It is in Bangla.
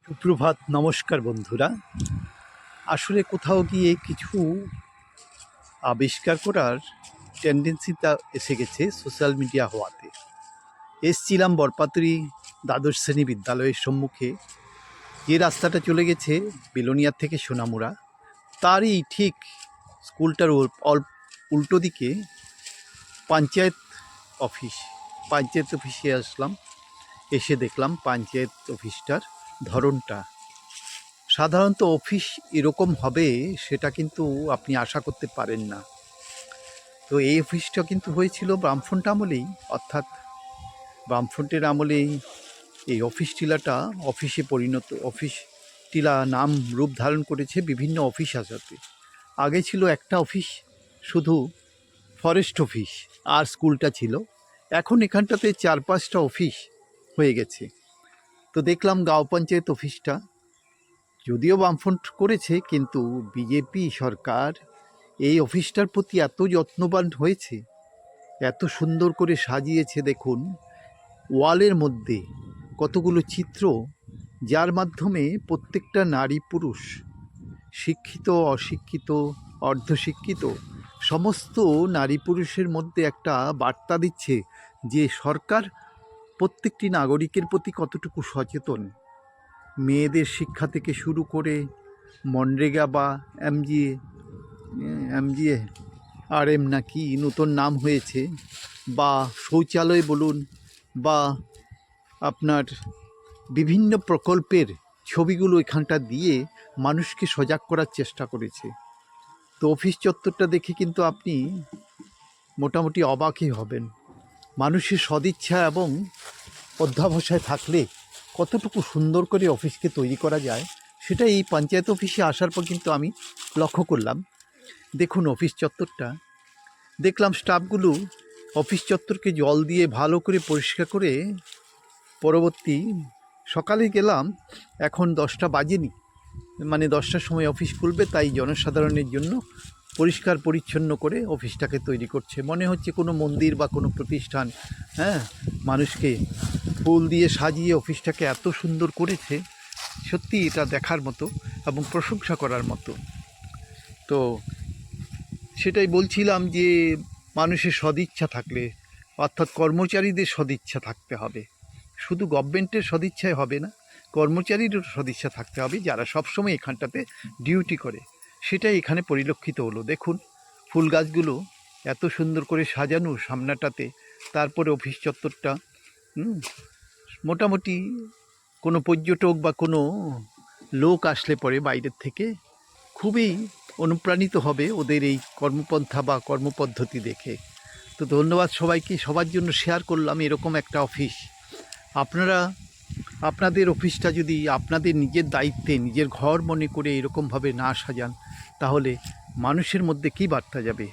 সুপ্রভাত, নমস্কার বন্ধুরা। আসলে কোথাও গিয়ে কিছু আবিষ্কার করার টেন্ডেন্সিটা এসে গেছে সোশ্যাল মিডিয়া হওয়াতে। এসছিলাম বরপাতুরি দ্বাদশ শ্রেণী বিদ্যালয়ের সম্মুখে, যে রাস্তাটা চলে গেছে বিলোনিয়ার থেকে সোনামুড়া, তারই ঠিক স্কুলটার উল্টো দিকে পঞ্চায়েত অফিস। পঞ্চায়েত অফিসে আসলাম, এসে দেখলাম পঞ্চায়েত অফিসটার ধরনটা। সাধারণত অফিস এরকম হবে সেটা কিন্তু আপনি আশা করতে পারেন না। তো এই অফিসটা কিন্তু হয়েছিল বামফ্রন্ট আমলেই, অর্থাৎ বামফ্রন্টের আমলেই এই অফিস টিলাটা অফিস টিলা নাম রূপ ধারণ করেছে বিভিন্ন অফিস আসাতে। আগে ছিল একটা অফিস, শুধু ফরেস্ট অফিস, আর স্কুলটা ছিল। এখন এখানটাতে 4-5টা অফিস হয়ে গেছে। তো দেখলাম গাঁও পঞ্চায়েত অফিসটা যদিও বামফ্রন্ট করেছে, কিন্তু বিজেপি সরকার এই অফিসটার প্রতি এত যত্নবান হয়েছে, এত সুন্দর করে সাজিয়েছে। দেখুন, ওয়ালের মধ্যে কতগুলো চিত্র, যার মাধ্যমে প্রত্যেকটা নারী পুরুষ, শিক্ষিত অশিক্ষিত অর্ধশিক্ষিত সমস্ত নারী পুরুষের মধ্যে একটা বার্তা দিচ্ছে যে সরকার প্রত্যেকটি নাগরিকের প্রতি কতটুকু সচেতন। মেয়েদের শিক্ষা থেকে শুরু করে মনরেগা বা এমজিএ RM নাকি নতুন নাম হয়েছে, বা শৌচালয় বলুন, বা আপনার বিভিন্ন প্রকল্পের ছবিগুলো এখানটা দিয়ে মানুষকে সজাগ করার চেষ্টা করেছে। তো অফিস চত্বরটা দেখে কিন্তু আপনি মোটামুটি অবাকই হবেন। মানুষের সদিচ্ছা এবং অধ্যাবসায় থাকলে কতটুকু সুন্দর করে অফিসকে তৈরি করা যায়, সেটা এই পঞ্চায়েত অফিসে আসার পর কিন্তু আমি লক্ষ্য করলাম। দেখুন অফিস চত্বরটা, দেখলাম স্টাফগুলো অফিস চত্বরকে জল দিয়ে ভালো করে পরিষ্কার করে, পরবর্তী সকালে গেলাম, এখন 10টা বাজেনি, মানে 10টার সময় অফিস খুলবে, তাই জনসাধারণের জন্য পরিষ্কার পরিচ্ছন্ন করে অফিসটাকে তৈরি করছে। মনে হচ্ছে কোনো মন্দির বা কোনো প্রতিষ্ঠান, হ্যাঁ, মানুষকে ফুল দিয়ে সাজিয়ে অফিসটাকে এত সুন্দর করেছে, সত্যি এটা দেখার মতো এবং প্রশংসা করার মতো। তো সেটাই বলছিলাম যে মানুষের সদিচ্ছা থাকলে, অর্থাৎ কর্মচারীদের সদিচ্ছা থাকতে হবে। শুধু গভর্নমেন্টের সদিচ্ছায় হবে না, কর্মচারীরও সদিচ্ছা থাকতে হবে, যারা সবসময় এখানটাতে ডিউটি করে। সেটাই এখানে পরিলক্ষিত হলো। দেখুন ফুল গাছগুলো এত সুন্দর করে সাজানো সামনাটাতে, তারপরে অফিস চত্বরটা মোটামুটি কোনো পর্যটক বা কোনো লোক আসলে পরে বাইরের থেকে খুবই অনুপ্রাণিত হবে ওদের এই কর্মপন্থা বা কর্মপদ্ধতি দেখে। তো ধন্যবাদ সবাইকে, সবার জন্য শেয়ার করলাম এরকম একটা অফিস। আপনারা আপনাদের অফিসটা যদি আপনাদের নিজের দায়িত্বে, নিজের ঘর মনে করে এরকমভাবে না সাজান, তাহলে মানুষের মধ্যে কী বার্তা যাবে?